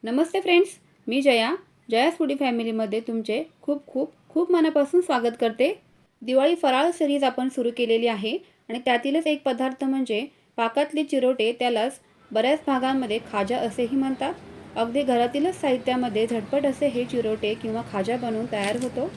नमस्ते friends, मी जयास foodie फॅमिलीमध्ये तुमचे खूप खूप खूप मनापासून स्वागत करते। दिवाळी फराळ सिरीज आपण सुरू केलेली आहे आणि त्यातीलच एक पदार्थ म्हणजे पाकातले चिरोटे, त्यालाच बऱ्याच भागांमध्ये खाजा असेही म्हणतात। अगदी घरातीलच साहित्यामध्ये झटपट असे हे चिरोटे किंवा खाजा बनवून तयार होतो।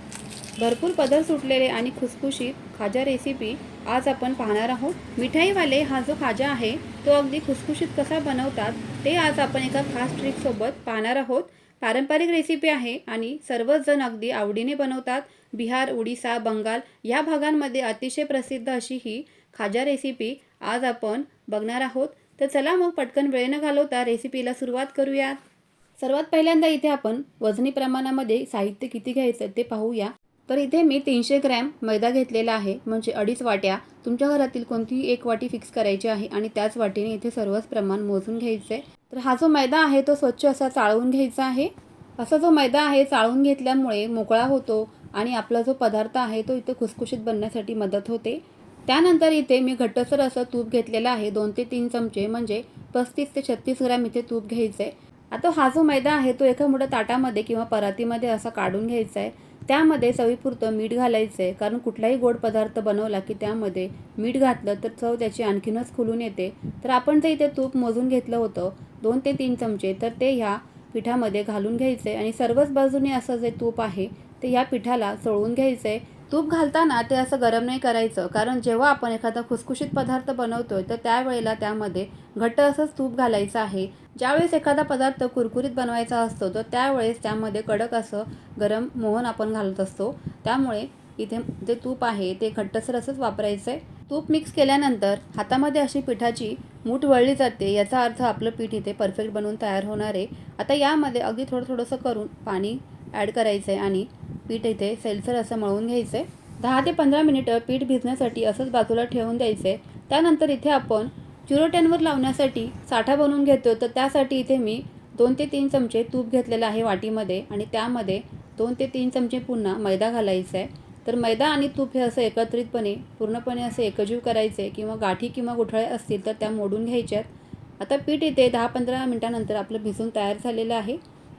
भरपूर पदर सुटलेले आणि खुसखुशीत खाजा रेसिपी आज आपण पाहणार आहोत। मिठाईवाले हा जो खाजा आहे तो अगदी खुसखुशीत कसा बनवतात ते आज आपण एका खास ट्रिक सोबत पाहणार आहोत। पारंपरिक रेसिपी आहे आणि सर्वच जण अगदी आवडीने बनवतात। बिहार, उडीसा, बंगाल या भागांमध्ये अतिशय प्रसिद्ध अशी ही खाजा रेसिपी आज आपण बघणार आहोत। तर चला मग पटकन वेळ न घालवता रेसिपीला सुरुवात करूया। सर्वात पहिल्यांदा इथे आपण वजनी प्रमाणामध्ये साहित्य किती घ्यायचं ते पाहूया। तर इथे मी 300 ग्रॅम मैदा घेतलेला आहे, म्हणजे 2.5 वाट्या। तुमच्या घरातील कोणतीही एक वाटी फिक्स करायची आहे आणि त्याच वाटीने इथे सर्वच प्रमाण मोजून घ्यायचे। तर हा जो मैदा आहे तो स्वच्छ असा चाळून घ्यायचा आहे। असा जो मैदा आहे चाळून घेतल्यामुळे मोकळा होतो आणि आपला जो पदार्थ आहे तो इथे खुसखुशीत बनण्यासाठी मदत होते। त्यानंतर इथे मी घट्टसर असं तूप घेतलेलं आहे, 2 ते 3 चमचे, म्हणजे 35 ते 36 ग्रॅम इथे तूप घ्यायचे। आता हा जो मैदा आहे तो एका मोठ्या ताटामध्ये किंवा परातीमध्ये असा काढून घ्यायचा आहे। त्यामध्ये चवीपुरतं मीठ घालायचं आहे, कारण कुठलाही गोड पदार्थ बनवला की त्यामध्ये मीठ घातलं तर चव त्याची आणखीनच खुलून येते। तर आपण जे इथे तूप मोजून घेतलं होतं 2 ते 3 चमचे, तर ते ह्या पिठामध्ये घालून घ्यायचे आणि सर्वच बाजूने असं जे तूप आहे ते या पिठाला चोळून घ्यायचे। तूप घालताना ते असं गरम नाही करायचं, कारण जेव्हा आपण एखादा खुसखुशीत पदार्थ बनवतोय तर त्यावेळेला त्यामध्ये घट्ट असंच तूप घालायचं आहे। ज्यावेळेस एखादा पदार्थ कुरकुरीत बनवायचा असतो तर त्यावेळेस त्यामध्ये कडक असं गरम मोहन आपण घालत असतो। त्यामुळे इथे जे तूप आहे ते घट्टसर असंच वापरायचं आहे। तूप मिक्स केल्यानंतर हातामध्ये अशी पिठाची मूठ वळली जाते, याचा अर्थ आपलं पीठ इथे परफेक्ट बनवून तयार होणार आहे। आता यामध्ये अगदी थोडंसं करून पाणी ॲड करायचं आहे आणि पीठ इथे सैलसर असं मळून घ्यायचं आहे। 10 ते 15 मिनिटं पीठ भिजण्यासाठी असंच बाजूला ठेवून द्यायचं आहे। त्यानंतर इथे आपण चिरोट्यांवर लावण्यासाठी साठा बनवून घेतो। तर त्यासाठी इथे मी 2 ते 3 चमचे तूप घेतलेलं आहे वाटीमध्ये आणि त्यामध्ये 2 ते 3 चमचे पुन्हा मैदा घालायचा आहे। तर मैदा आणि तूप हे असं एकत्रितपणे पूर्णपणे असे एकजीव करायचे, किंवा गाठी किंवा गुठळे असतील तर त्या मोडून घ्यायच्यात। आता पीठ इथे 10-15 मिनिटानंतर आपलं भिजून तयार झालेलं आहे।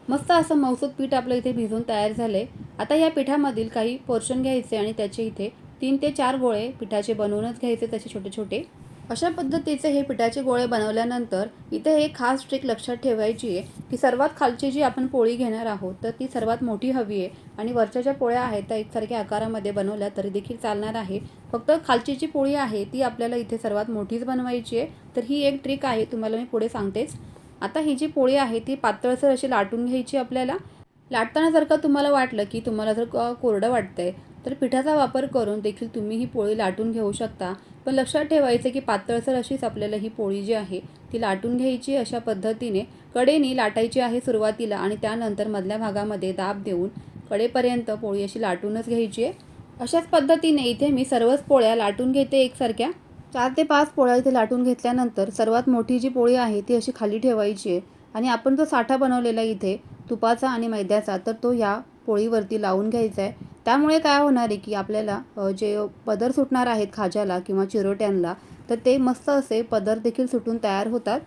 मस्त असं मऊसूत पीठ आपलं इथे भिजून तयार झालं आहे। आता या पिठामधील काही पोर्शन घ्यायचे आणि त्याचे इथे 3 ते 4 गोळे पिठाचे बनवूनच घ्यायचे, तसे छोटे छोटे। अशा पद्धतीचे हे पिठाचे गोळे बनवल्यानंतर इथे एक खास ट्रिक लक्षात ठेवायची आहे की सर्वात खालची जी आपण पोळी घेणार आहोत तर ती सर्वात मोठी हवी आहे, आणि वरच्या ज्या पोळ्या आहेत त्या एकसारख्या आकारामध्ये बनवल्या तरी देखील चालणार आहे। फक्त खालची जी पोळी आहे ती आपल्याला इथे सर्वात मोठीच बनवायची आहे। तर ही एक ट्रिक आहे, तुम्हाला मी पुढे सांगतेच। आता ही जी पोळी आहे ती पातळसर अशी लाटून घ्यायची आपल्याला। लाटताना जर का तुम्हाला वाटलं की तुम्हाला जर कोरडं वाटतंय तर पिठाचा वापर करून देखील तुम्ही ही पोळी लाटून घेऊ शकता, पण लक्षात ठेवायचं की पातळसर अशीच आपल्याला ही पोळी जी आहे ती लाटून घ्यायची। अशा पद्धतीने कडेनी लाटायची आहे सुरुवातीला, आणि त्यानंतर मधल्या भागामध्ये दाब देऊन कडेपर्यंत पोळी अशी लाटूनच घ्यायची आहे। अशाच पद्धतीने इथे मी सर्वच पोळ्या लाटून घेते एकसारख्या। 4 ते 5 पोळ्या इथे लाटून घेतल्यानंतर सर्वात मोठी जी पोळी आहे ती अशी खाली ठेवायची आहे, आणि आपण जो साठा बनवलेला इथे तुपाचा आणि मैद्याचा तर तो ह्या पोळीवरती लावून घ्यायचा आहे। त्यामुळे काय होणार आहे की आपल्याला जे पदर सुटणार आहेत खाज्याला किंवा चिरोट्यांना, तर ते मस्त असे पदर देखील सुटून तयार होतात।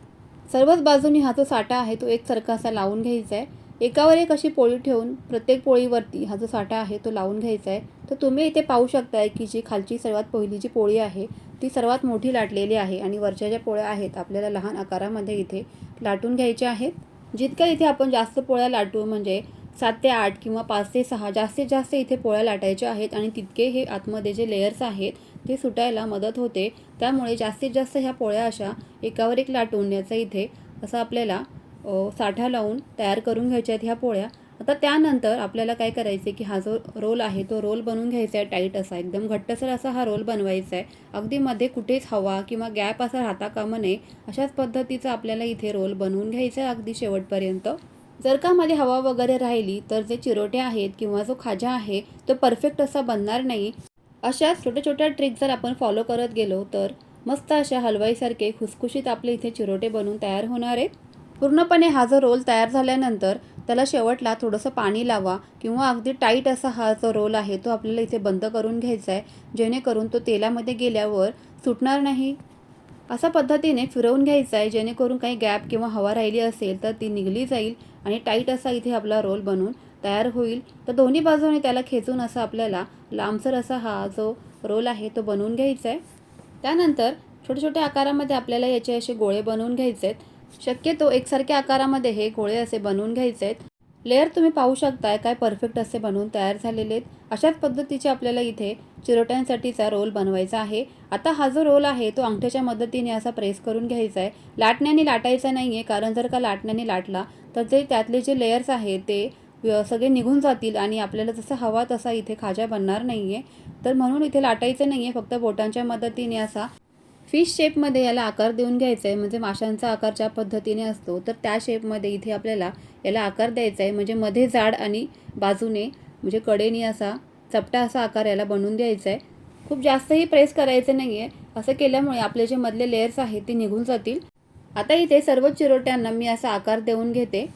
सर्वच बाजूनी हा जो साठा आहे तो एकसारखा असा लावून घ्यायचा आहे। एकावर एक अशी पोळी ठेवून प्रत्येक पोळीवरती हा जो साठा आहे तो लावून घ्यायचा आहे। तर तुम्ही इथे पाहू शकताय की जी खालची सर्वात पहिली जी पोळी आहे ती सर्वात मोठी लाटलेली आहे, आणि वरच्या ज्या पोळ्या आहेत आपल्याला लहान आकारामध्ये इथे लाटून घ्यायच्या आहेत। जितक्या इथे आपण जास्त पोळ्या लाटू, म्हणजे 7 ते 8 किंवा 5 ते 6 जास्तीत जास्त इथे पोळ्या लाटायच्या आहेत, आणि तितके हे आतमध्ये जे लेयर्स आहेत ते सुटायला मदत होते। त्यामुळे जास्तीत जास्त ह्या पोळ्या अशा एकावर एक लाटून याचा इथे असा आपल्याला साठा लावून तयार करून घ्यायच्या आहेत ह्या पोळ्या। आता त्यानंतर आपल्याला काय करायचे की हा जो रोल आहे तो रोल बनवून घ्यायचा आहे, टाईट असा एकदम घट्टसर असा हा रोल बनवायचा आहे। अगदी मध्ये कुठेच हवा किंवा गॅप असा राहता कामा नये, अशाच पद्धतीचा आपल्याला इथे रोल बनवून घ्यायचा आहे अगदी शेवटपर्यंत। जर का मध्ये हवा वगैरे राहिली तर जे चिरोटे आहेत किंवा जो खाजा आहे तो परफेक्ट असा बनणार नाही। अशाच छोट्या छोट्या ट्रिक जर आपण फॉलो करत गेलो तर मस्त अशा हलवाईसारखे खुसखुशीत आपले इथे चिरोटे बनवून तयार होणार आहेत। पूर्णपणे हा जो रोल तयार झाल्यानंतर त्याला शेवटला थोडंसं पाणी लावा, किंवा अगदी टाईट असा हा जो रोल आहे तो आपल्याला इथे बंद करून घ्यायचा आहे, जेणेकरून तो तेलामध्ये गेल्यावर सुटणार नाही। अशा पद्धतीने फिरवून घ्यायचं आहे, जेणेकरून काही गॅप किंवा हवा राहिली असेल तर ती निघली जाईल आणि टाईट असा इथे आपला रोल बनून तयार होईल. तर दोन्ही बाजूने त्याला खेचून असं आपल्याला लांबसर असा हा जो रोल आहे तो बनवून घ्यायचा आहे. त्यानंतर छोट्या छोट्या आकारामध्ये आपल्याला याचे असे गोळे बनवून घ्यायचे आहेत. शक्यतो एकसारख्या आकारामध्ये हे गोळे असे बनवून घ्यायचे आहेत. लेयर तुम्ही पाहू शकताय काय परफेक्ट असे बनवून तयार झालेले आहेत. अशाच पद्धतीचे आपल्याला इथे चिरोट्यांसाठीचा रोल बनवायचा आहे. आता हा जो रोल आहे तो अंगठ्याच्या मदतीने असा प्रेस करून घ्यायचा आहे. लाटण्याने लाटायचा नाही आहे, कारण जर का लाटण्याने लाटला तर ते त्यातले जे लेयर्स आहेत ते सगळे निघून जातील आणि आपल्याला जसं हवा तसा इथे खाजा बनणार नाही आहे. तर म्हणून इथे लाटायचं नाही आहे, फक्त बोटांच्या मदतीने असा फिश शेपमध्ये याला आकार देऊन घ्यायचा आहे. म्हणजे माशांचा आकार ज्या पद्धतीने असतो तर त्या शेपमध्ये इथे आपल्याला याला आकार द्यायचा आहे. म्हणजे मध्ये जाड आणि बाजूने म्हणजे कडेने असा चपटा असा आकार याला बनवून द्यायचा आहे. खूप जास्तही प्रेस करायचं नाही आहे. असं केल्यामुळे आपले जे मधले लेयर्स आहेत ते निघून जातील. आता इथे सर्व चिरोट्यांना मी असा आकार देऊन घेते.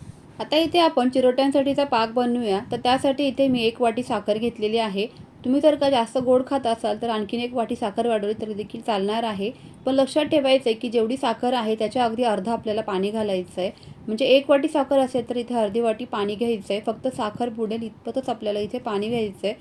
आता इथे आपण चिरोट्यांसाठीचा पाक बनवूया. तर त्यासाठी इथे मी 1 वाटी साखर घेतलेली आहे. तुम्ही जर का जास्त गोड खात असाल तर आणखीन 1 वाटी साखर वाढवली तरी देखील चालणार आहे. पण लक्षात ठेवायचं आहे की जेवढी साखर आहे त्याच्या अगदी अर्धा आपल्याला पाणी घालायचं आहे. म्हणजे 1 वाटी साखर असेल तर इथे अर्धी वाटी पाणी घ्यायचं आहे. फक्त साखर बुडेल इतपतच आपल्याला इथे पाणी घ्यायचं आहे.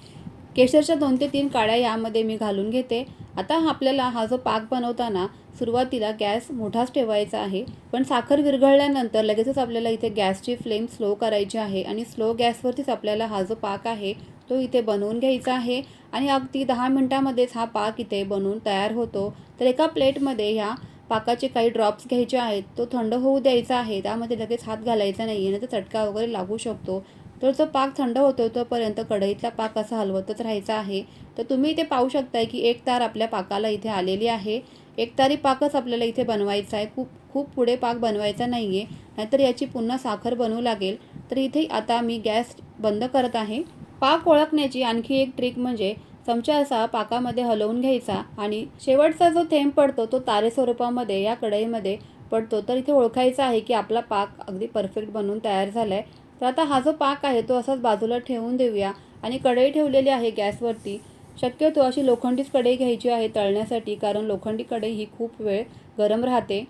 केशरच्या 2 ते 3 काड्या यामध्ये मी घालून घेते. आता आपल्याला हा जो पाक बनवताना सुरुवातीला गॅस मोठाच ठेवायचा आहे. पण साखर विरघळल्यानंतर लगेचच आपल्याला इथे गॅसची फ्लेम स्लो करायची आहे आणि स्लो गॅसवरतीच आपल्याला हा जो पाक आहे तो इथे बनवून घ्यायचा आहे. आणि अगदी 10 मिनिटांमध्येच हा पाक इथे बनवून तयार होतो. तर एका प्लेटमध्ये ह्या पाकाचे काही ड्रॉप्स घ्यायचे आहेत. तो थंड होऊ द्यायचा आहे. त्यामध्ये लगेच हात घालायचा नाही आहे, नाहीतर चटका वगैरे लागू शकतो. तर जो पाक थंड होतो तोपर्यंत कढईतला पाक असा हलवतच राहायचा आहे. तर तुम्ही इथे पाहू शकताय की 1 तार आपल्या पाकाला इथे आलेली आहे. 1 तारी पाकच आपल्याला इथे बनवायचा आहे. खूप खूप पुढे पाक बनवायचा नाही आहे, नाहीतर याची पुन्हा साखर बनवू लागेल. तर इथे आता मी गॅस बंद करत आहे. पाक ओळखण्याची आणखी एक ट्रिक म्हणजे चमचा असा पाकामध्ये हलवून घ्यायचा आणि शेवटचा जो थेंब पडतो तो तारे स्वरूपामध्ये या कढईमध्ये पडतो. तर इथे ओळखायचा आहे की आपला पाक अगदी परफेक्ट बनवून तयार झाला आहे. तर आता हा जो पाक आहे तो असाच बाजूला ठेवून देऊया आणि कढई ठेवलेली आहे गॅसवरती. शक्यतो अशी लोखंडीच कढई घ्यायची आहे तळण्यासाठी, कारण लोखंडी कढई ही खूप वेळ गरम राहते.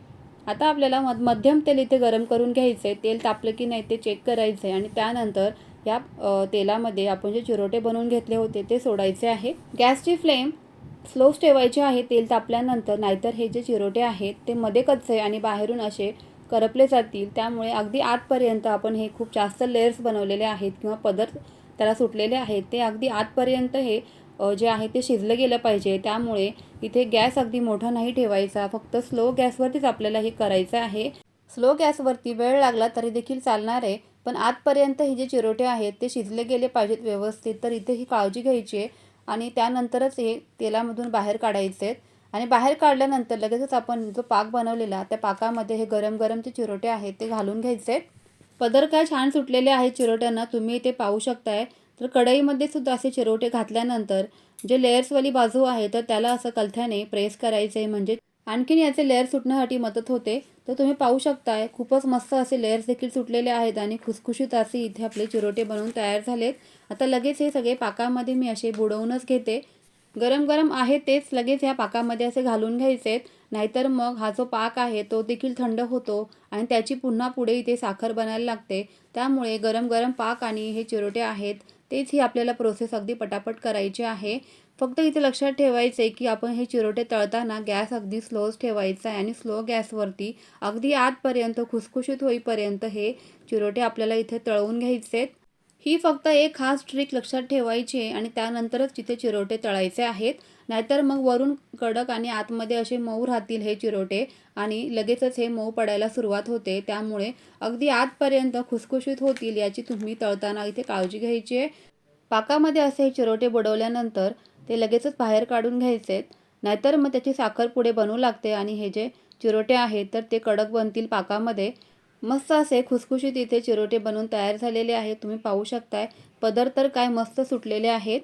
आता आपल्याला मध्यम तेल इथे गरम करून घ्यायचं आहे. तेल तापलं की नाही ते चेक करायचं आहे आणि त्यानंतर या तेलामध्ये आपण जे चिरोटे बनवून घेतले होते ते सोडायचे आहे. गॅसची फ्लेम स्लोच ठेवायची आहे तेल तापल्यानंतर, नाहीतर हे जे चिरोटे आहेत ते मध्ये कच्चे आणि बाहेरून असे करपले जातील. त्यामुळे अगदी आतपर्यंत आपण हे खूप जास्त लेयर्स बनवलेले आहेत किंवा पदर त्याला सुटलेले आहेत ते अगदी आतपर्यंत हे जे आहे ते शिजलं गेलं पाहिजे. त्यामुळे इथे गॅस अगदी मोठा नाही ठेवायचा, फक्त स्लो गॅसवरतीच आपल्याला हे करायचं आहे. स्लो गॅसवरती वेळ लागला तरी देखील चालणार आहे, पण आतपर्यंत हे जे चिरोटे आहेत ते शिजले गेले पाहिजेत व्यवस्थित. तर इथे ही काळजी घ्यायची आहे आणि त्यानंतरच हे तेलामधून बाहेर काढायचे आहेत. आणि बाहेर काढल्यानंतर लगेचच आपण जो पाक बनवलेला त्या पाकामध्ये हे गरम गरम जे चिरोटे आहेत ते घालून घ्यायचे आहेत. पदर काय छान सुटलेले आहेत चिरोट्यांना, तुम्ही इथे पाहू शकताय. तर कढईमध्ये सुद्धा असे चिरोटे घातल्यानंतर जे लेयर्सवाली बाजू आहे तर त्याला असं कलथ्याने प्रेस करायचे आहे, म्हणजे आणखीन याचे लेयर सुटण्यासाठी मदत होते. तर तुम्ही पाहू शकताय खूपच मस्त असे लेयर्स देखील सुटलेले आहेत आणि खुसखुशीत असे इथे आपले चिरोटे बनवून तयार झालेत. आता लगेच हे सगळे पाकामध्ये मी असे बुडवूनच घेते. गरम गरम आहे तेच लगेच ह्या पाकामध्ये असे घालून घ्यायचे आहेत, नाहीतर मग हा जो पाक आहे तो देखील थंड होतो आणि त्याची पुन्हा पुढे इथे साखर बनायला लागते. त्यामुळे गरम गरम पाक आणि हे चिरोटे आहेत तेच ही आपल्याला प्रोसेस अगदी पटापट करायची आहे. फक्त इथे लक्षात ठेवायचं आहे की आपण हे चिरोटे तळताना गॅस अगदी स्लोच ठेवायचा आहे आणि स्लो गॅसवरती अगदी आतपर्यंत खुसखुशीत होईपर्यंत हे चिरोटे आपल्याला इथे तळवून घ्यायचे आहेत. ही फक्त एक खास ट्रिक लक्षात ठेवायची आहे आणि त्यानंतरच तिथे चिरोटे तळायचे आहेत, नाहीतर मग वरून कडक आणि आतमध्ये असे मऊ राहतील हे चिरोटे आणि लगेचच हे मऊ पडायला सुरुवात होते. त्यामुळे अगदी आतपर्यंत खुसखुशीत होतील याची तुम्ही तळताना इथे काळजी घ्यायची आहे. पाकामध्ये असे हे चिरोटे बुडवल्यानंतर ते लगेचच बाहेर काढून घ्यायचे आहेत, नाहीतर मग त्याची साखर पुढे बनवू लागते आणि हे जे चिरोटे आहेत तर ते कडक बनतील पाकामध्ये. मस्त असे खुसखुशीत इथे चिरोटे बनवून तयार झालेले आहेत. तुम्ही पाहू शकताय पदर तर काय मस्त सुटलेले आहेत.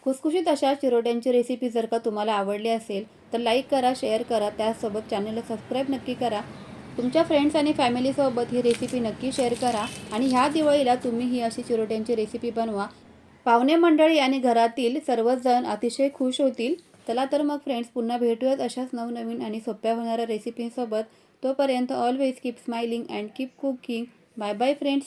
खुसखुशीत अशा चिरोट्यांची रेसिपी जर का तुम्हाला आवडली असेल तर लाईक करा, शेअर करा, त्याचसोबत चॅनलला सबस्क्राईब नक्की करा. तुमच्या फ्रेंड्स आणि फॅमिलीसोबत ही रेसिपी नक्की शेअर करा आणि ह्या दिवाळीला तुम्ही ही अशी चिरोट्यांची रेसिपी बनवा. पाहुणे मंडळी आणि घरातील सर्वजण अतिशय खुश होतील. चला तर मग फ्रेंड्स, पुन्हा भेटूयात अशाच नवनवीन आणि सोप्या होणाऱ्या रेसिपींसोबत. तोपर्यंत always keep smiling and keep cooking. Bye bye friends.